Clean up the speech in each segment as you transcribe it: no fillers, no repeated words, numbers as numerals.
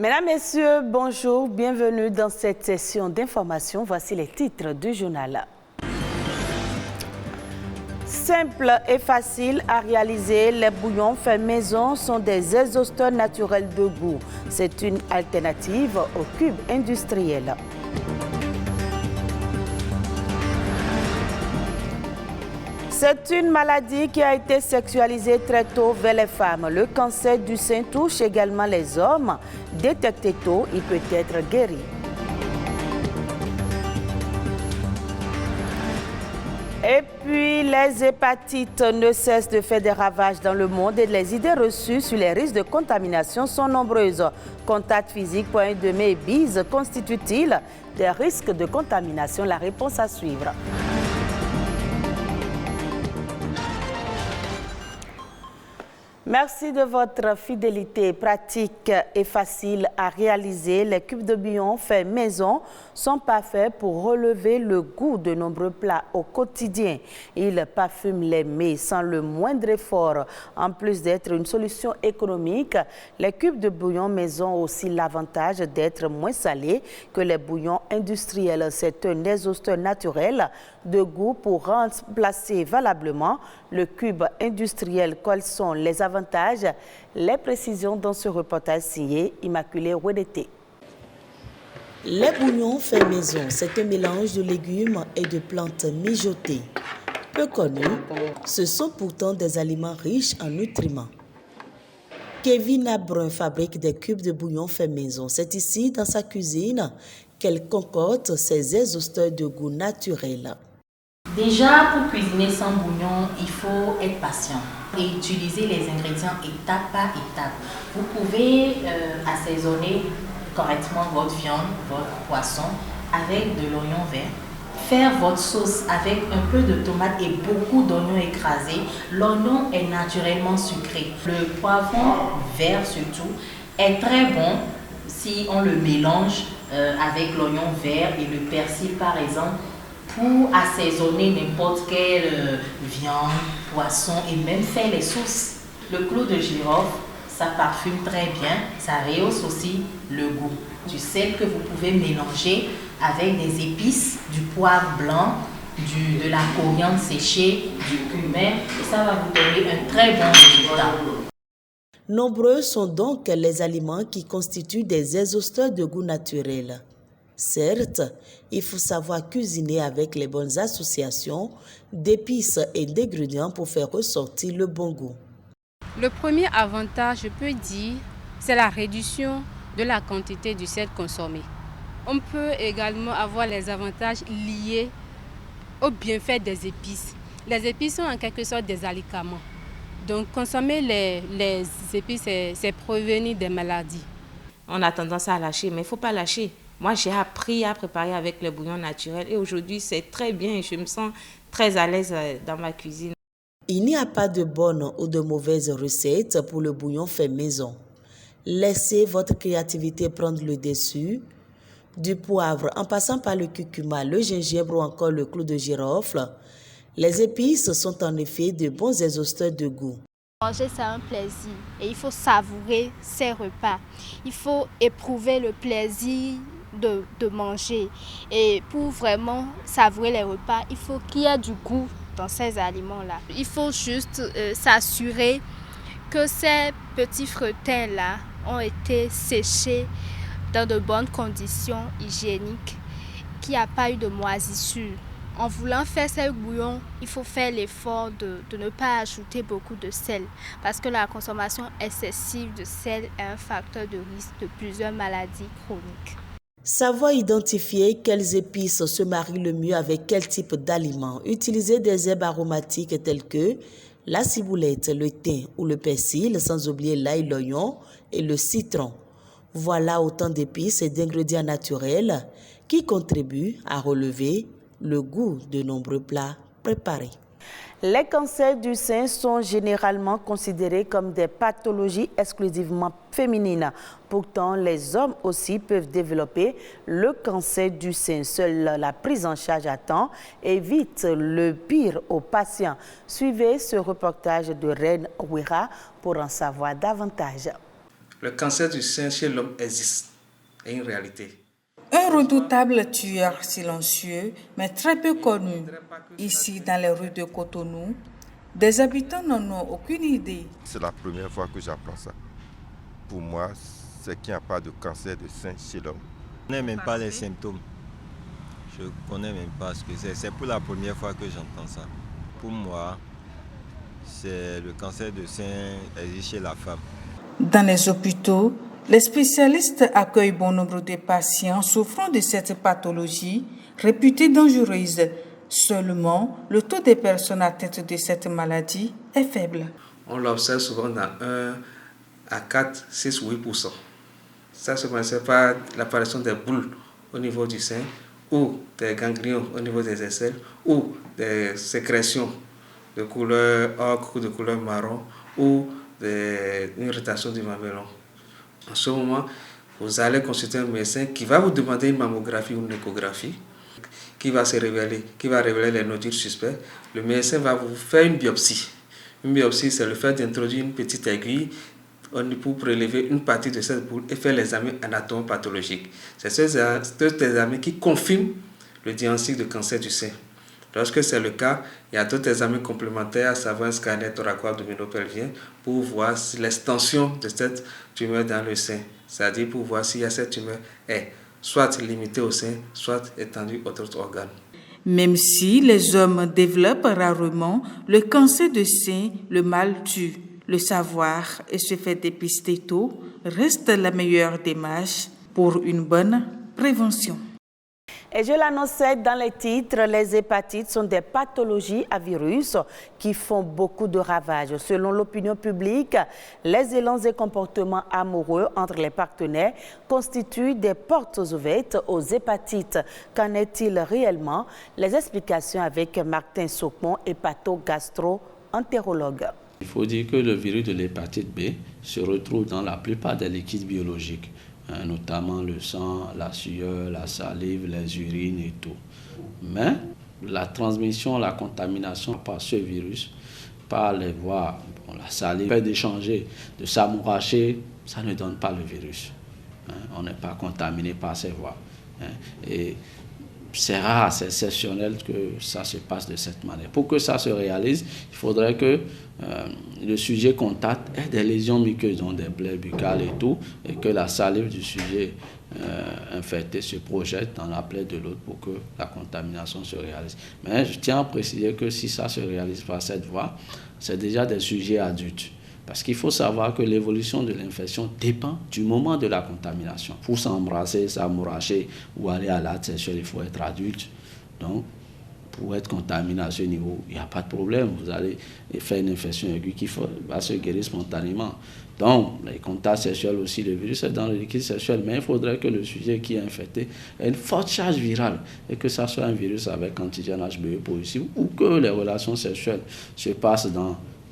Mesdames, Messieurs, bonjour, bienvenue dans cette session d'information. Voici les titres du journal. Simple et facile à réaliser, les bouillons faits maison sont des exhausteurs naturels de goût. C'est une alternative aux cubes industriels. C'est une maladie qui a été sexualisée très tôt vers les femmes. Le cancer du sein touche également les hommes. Détecté tôt, il peut être guéri. Et puis, les hépatites ne cessent de faire des ravages dans le monde et les idées reçues sur les risques de contamination sont nombreuses. Contact physique, point de mai et bise constituent-ils des risques de contamination? La réponse à suivre. Merci de votre fidélité. Pratique et facile à réaliser, les cubes de bouillon faits maison sont parfaits pour relever le goût de nombreux plats au quotidien. Ils parfument les mets sans le moindre effort. En plus d'être une solution économique, les cubes de bouillon maison ont aussi l'avantage d'être moins salés que les bouillons industriels. C'est un exhausteur naturel de goût pour remplacer valablement le cube industriel. Quels sont les avantages? Les précisions dans ce reportage signé Immaculée Wedete. Les bouillons faits maison, c'est un mélange de légumes et de plantes mijotées. Peu connus, ce sont pourtant des aliments riches en nutriments. Kevin Abrun fabrique des cubes de bouillon faits maison. C'est ici, dans sa cuisine, qu'elle concocte ses exhausteurs de goût naturels. Déjà, pour cuisiner sans bouillon, il faut être patient et utiliser les ingrédients étape par étape. Vous pouvez assaisonner correctement votre viande, votre poisson avec de l'oignon vert. Faire votre sauce avec un peu de tomate et beaucoup d'oignons écrasés. L'oignon est naturellement sucré. Le poivron vert surtout est très bon si on le mélange avec l'oignon vert et le persil par exemple, pour assaisonner n'importe quelle viande, poisson et même faire les sauces. Le clou de girofle, ça parfume très bien, ça rehausse aussi le goût. Du sel que vous pouvez mélanger avec des épices, du poivre blanc, de la coriandre séchée, du cumin, et ça va vous donner un très bon résultat. Nombreux sont donc les aliments qui constituent des exhausteurs de goût naturel. Certes, il faut savoir cuisiner avec les bonnes associations d'épices et d'ingrédients pour faire ressortir le bon goût. Le premier avantage, je peux dire, c'est la réduction de la quantité du sel consommé. On peut également avoir les avantages liés au bienfait des épices. Les épices sont en quelque sorte des alicaments. Donc consommer les épices, c'est prévenir des maladies. On a tendance à lâcher, mais il ne faut pas lâcher. Moi, j'ai appris à préparer avec le bouillon naturel et aujourd'hui, c'est très bien. Je me sens très à l'aise dans ma cuisine. Il n'y a pas de bonne ou de mauvaise recette pour le bouillon fait maison. Laissez votre créativité prendre le dessus. Du poivre en passant par le curcuma, le gingembre ou encore le clou de girofle, les épices sont en effet de bons exhausteurs de goût. Manger, c'est un plaisir et il faut savourer ses repas. Il faut éprouver le plaisir de manger. Et pour vraiment savourer les repas, il faut qu'il y ait du goût dans ces aliments-là. Il faut juste s'assurer que ces petits frettins-là ont été séchés dans de bonnes conditions hygiéniques, qu'il n'y a pas eu de moisissure. En voulant faire ce bouillon, il faut faire l'effort de ne pas ajouter beaucoup de sel parce que la consommation excessive de sel est un facteur de risque de plusieurs maladies chroniques. Savoir identifier quelles épices se marient le mieux avec quel type d'aliments. Utiliser des herbes aromatiques telles que la ciboulette, le thym ou le persil, sans oublier l'ail, l'oignon et le citron. Voilà autant d'épices et d'ingrédients naturels qui contribuent à relever le goût de nombreux plats préparés. Les cancers du sein sont généralement considérés comme des pathologies exclusivement féminines. Pourtant, les hommes aussi peuvent développer le cancer du sein. Seule la prise en charge à temps évite le pire aux patients. Suivez ce reportage de Reine Ouira pour en savoir davantage. Le cancer du sein chez l'homme existe, est une réalité. Un redoutable tueur silencieux, mais très peu connu. Ici, dans les rues de Cotonou, des habitants n'en ont aucune idée. C'est la première fois que j'apprends ça. Pour moi, c'est qu'il n'y a pas de cancer de sein chez l'homme. Je ne connais même pas les symptômes. Je ne connais même pas ce que c'est. C'est pour la première fois que j'entends ça. Pour moi, c'est le cancer de sein existe chez la femme. Dans les hôpitaux, les spécialistes accueillent bon nombre de patients souffrant de cette pathologie réputée dangereuse. Seulement, le taux des personnes atteintes de cette maladie est faible. On l'observe souvent dans 1 à 4, 6 ou 8%. Ça se passe par l'apparition des boules au niveau du sein ou des ganglions au niveau des aisselles ou des sécrétions de couleur ocre ou de couleur marron ou une irritation du mamelon. En ce moment, vous allez consulter un médecin qui va vous demander une mammographie ou une échographie, qui va révéler les nodules suspects. Le médecin va vous faire une biopsie. Une biopsie, c'est le fait d'introduire une petite aiguille pour prélever une partie de cette boule et faire l'examen anatomo-pathologique. C'est cet examen qui confirme le diagnostic de cancer du sein. Lorsque c'est le cas, il y a d'autres examens complémentaires, à savoir un scanner thoraco-abdominopelvien pour voir si l'extension de cette tumeur dans le sein, c'est-à-dire pour voir si cette tumeur est soit limitée au sein, soit étendue aux autres organes. Même si les hommes développent rarement le cancer de sein, le mal tue. Le savoir et se faire dépister tôt reste la meilleure démarche pour une bonne prévention. Et je l'annonçais dans les titres, les hépatites sont des pathologies à virus qui font beaucoup de ravages. Selon l'opinion publique, les élans et comportements amoureux entre les partenaires constituent des portes ouvertes aux hépatites. Qu'en est-il réellement? Les explications avec Martin Socmon, hépato-gastro-entérologue. Il faut dire que le virus de l'hépatite B se retrouve dans la plupart des liquides biologiques, notamment le sang, la sueur, la salive, les urines et tout. Mais la transmission, la contamination par ce virus, par les voies, la salive, le fait d'échanger, de s'amouracher, ça ne donne pas le virus. On n'est pas contaminé par ces voies. Et c'est rare, c'est exceptionnel que ça se passe de cette manière. Pour que ça se réalise, il faudrait que le sujet contacte ait des lésions muqueuses, donc des plaies buccales et tout, et que la salive du sujet infecté se projette dans la plaie de l'autre pour que la contamination se réalise. Mais je tiens à préciser que si ça se réalise par cette voie, c'est déjà des sujets adultes. Parce qu'il faut savoir que l'évolution de l'infection dépend du moment de la contamination. Pour s'embrasser, s'amouracher ou aller à l'acte sexuel, il faut être adulte. Donc, pour être contaminé à ce niveau, il n'y a pas de problème. Vous allez faire une infection aiguë qui va se guérir spontanément. Donc, les contacts sexuels aussi, le virus est dans le liquide sexuel, mais il faudrait que le sujet qui est infecté ait une forte charge virale et que ça soit un virus avec antigène HBe positif ou que les relations sexuelles se passent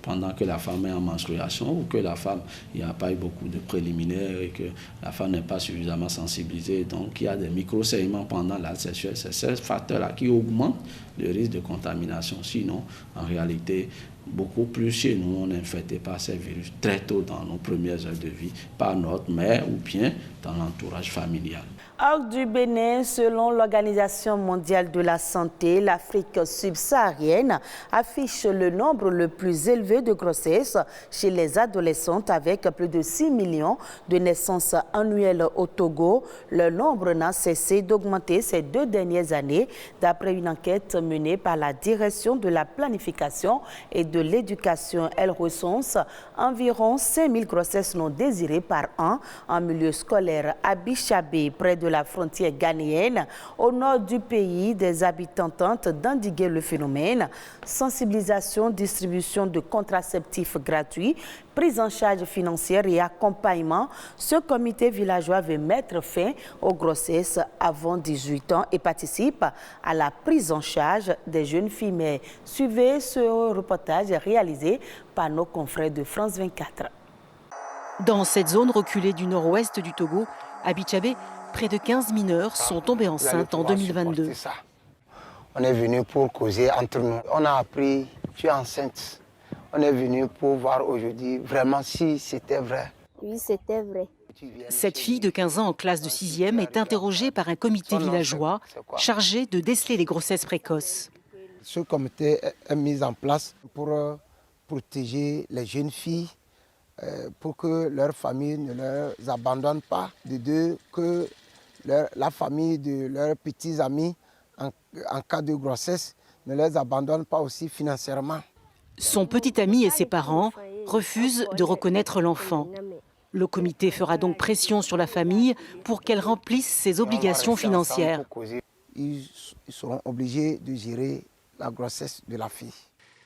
pendant que la femme est en menstruation ou que la femme, il n'y a pas eu beaucoup de préliminaires et que la femme n'est pas suffisamment sensibilisée. Donc, il y a des micro-saignements pendant l'acte sexuel. C'est ces facteurs-là qui augmentent le risque de contamination. Sinon, en réalité, beaucoup plus chez nous, on est infecté par ces virus très tôt dans nos premières heures de vie, par notre mère ou bien dans l'entourage familial. Hors du Bénin, selon l'Organisation mondiale de la santé, l'Afrique subsaharienne affiche le nombre le plus élevé de grossesses chez les adolescentes avec plus de 6 millions de naissances annuelles au Togo. Le nombre n'a cessé d'augmenter ces 2 dernières années, d'après une enquête menée par la Direction de la planification et de l'éducation. Elle recense environ 5 000 grossesses non désirées par an en milieu scolaire à Bichabé, près de la frontière ghanéenne, au nord du pays. Des habitants tentent d'endiguer le phénomène. Sensibilisation, distribution de contraceptifs gratuits, prise en charge financière et accompagnement. Ce comité villageois veut mettre fin aux grossesses avant 18 ans et participe à la prise en charge des jeunes filles. Mais suivez ce reportage réalisé par nos confrères de France 24. Dans cette zone reculée du nord-ouest du Togo, à Bichabé, près de 15 mineurs sont tombés enceintes en 2022. On est venu pour causer entre nous. On a appris, tu es enceinte. On est venu pour voir aujourd'hui vraiment si c'était vrai. Oui, c'était vrai. Cette fille de 15 ans en classe de 6e est interrogée par un comité villageois chargé de déceler les grossesses précoces. Ce comité est mis en place pour protéger les jeunes filles, pour que leur famille ne les abandonne pas, de deux, que la famille de leurs petits amis, en cas de grossesse, ne les abandonne pas aussi financièrement. Son petit ami et ses parents refusent de reconnaître l'enfant. Le comité fera donc pression sur la famille pour qu'elle remplisse ses obligations financières. Ils seront obligés de gérer la grossesse de la fille.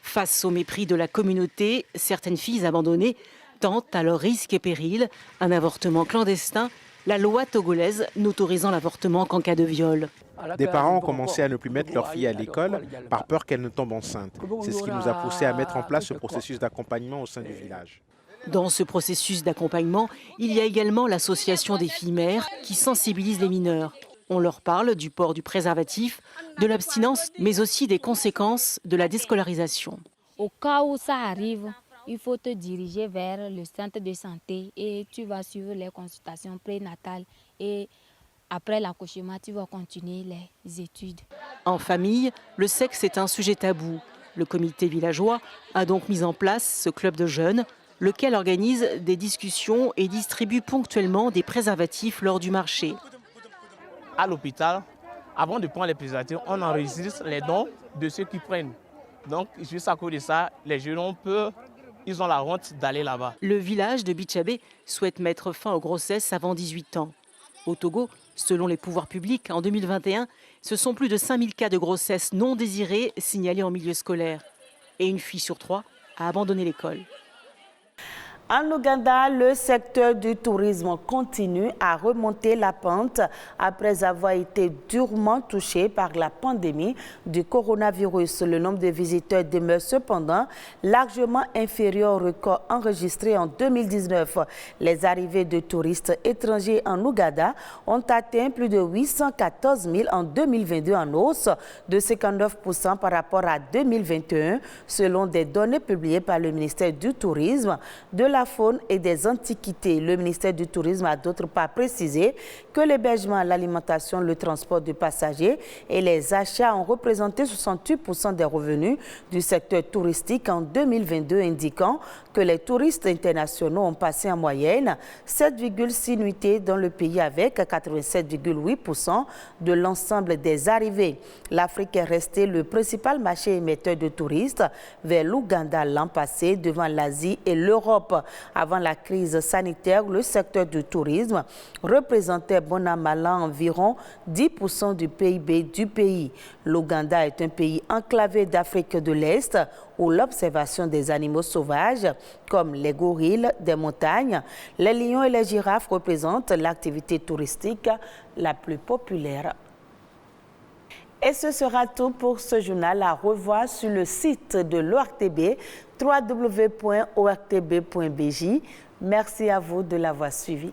Face au mépris de la communauté, certaines filles abandonnées tentent à leur risque et péril un avortement clandestin, la loi togolaise n'autorisant l'avortement qu'en cas de viol. Des parents ont commencé à ne plus mettre leur fille à l'école par peur qu'elle ne tombe enceinte. C'est ce qui nous a poussé à mettre en place ce processus d'accompagnement au sein du village. Dans ce processus d'accompagnement, il y a également l'association des filles mères qui sensibilise les mineurs. On leur parle du port du préservatif, de l'abstinence, mais aussi des conséquences de la déscolarisation. Au cas où ça arrive, il faut te diriger vers le centre de santé et tu vas suivre les consultations prénatales et après l'accouchement, tu vas continuer les études. En famille, le sexe est un sujet tabou. Le comité villageois a donc mis en place ce club de jeunes, lequel organise des discussions et distribue ponctuellement des préservatifs lors du marché. À l'hôpital, avant de prendre les préservatifs, on enregistre les dons de ceux qui prennent. Donc, juste à cause de ça, les jeunes ils ont la honte d'aller là-bas. Le village de Bichabé souhaite mettre fin aux grossesses avant 18 ans. Au Togo, selon les pouvoirs publics, en 2021, ce sont plus de 5000 cas de grossesse non désirées signalés en milieu scolaire. Et une fille sur 3 a abandonné l'école. En Ouganda, le secteur du tourisme continue à remonter la pente après avoir été durement touché par la pandémie du coronavirus. Le nombre de visiteurs demeure cependant largement inférieur au record enregistré en 2019. Les arrivées de touristes étrangers en Ouganda ont atteint plus de 814 000 en 2022, en hausse de 59% par rapport à 2021, selon des données publiées par le ministère du Tourisme, de la faune et des antiquités. Le ministère du Tourisme a d'autre part précisé que l'hébergement, l'alimentation, le transport de passagers et les achats ont représenté 68% des revenus du secteur touristique en 2022, indiquant que les touristes internationaux ont passé en moyenne 7,6 nuitées dans le pays avec 87,8% de l'ensemble des arrivées. L'Afrique est restée le principal marché émetteur de touristes vers l'Ouganda l'an passé, devant l'Asie et l'Europe. Avant la crise sanitaire, le secteur du tourisme représentait bon an mal an environ 10% du PIB du pays. L'Ouganda est un pays enclavé d'Afrique de l'Est où l'observation des animaux sauvages comme les gorilles des montagnes, les lions et les girafes représentent l'activité touristique la plus populaire. Et ce sera tout pour ce journal, à revoir sur le site de l'ORTB, www.ortb.bj. Merci à vous de l'avoir suivi.